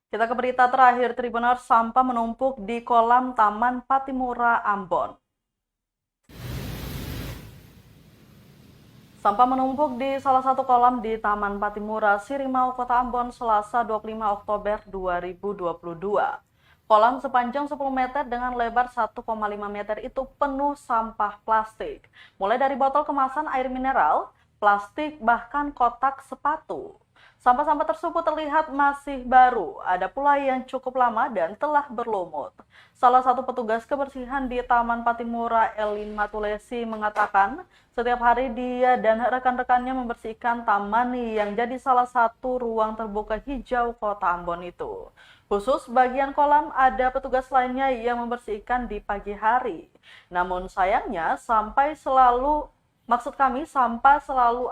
Kita ke berita terakhir, Tribuners, sampah menumpuk di kolam Taman Patimura, Ambon. Sampah menumpuk di salah satu kolam di Taman Patimura, Sirimau, Kota Ambon, Selasa 25 Oktober 2022. Kolam sepanjang 10 meter dengan lebar 1,5 meter itu penuh sampah plastik. Mulai dari botol kemasan air mineral, plastik, bahkan kotak sepatu. Sampah-sampah tersebut terlihat masih baru, ada pula yang cukup lama dan telah berlumut. Salah satu petugas kebersihan di Taman Patimura, Elin Matulesi, mengatakan setiap hari dia dan rekan-rekannya membersihkan taman yang jadi salah satu ruang terbuka hijau Kota Ambon itu. Khusus bagian kolam ada petugas lainnya yang membersihkan di pagi hari. Namun sayangnya sampah selalu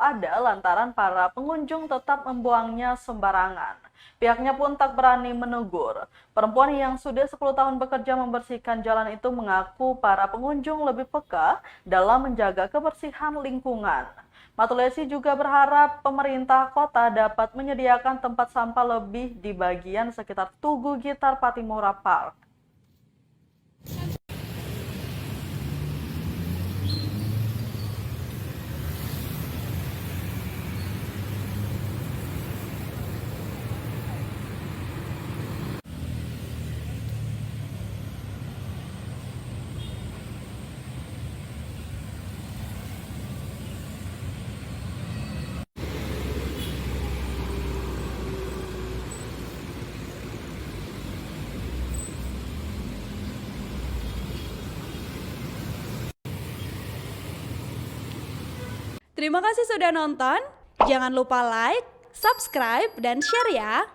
ada lantaran para pengunjung tetap membuangnya sembarangan. Pihaknya pun tak berani menegur. Perempuan yang sudah 10 tahun bekerja membersihkan jalan itu mengaku para pengunjung lebih peka dalam menjaga kebersihan lingkungan. Matulesi juga berharap pemerintah kota dapat menyediakan tempat sampah lebih di bagian sekitar Tugu Gitar Patimura Park. Terima kasih sudah nonton. Jangan lupa like, subscribe, dan share ya.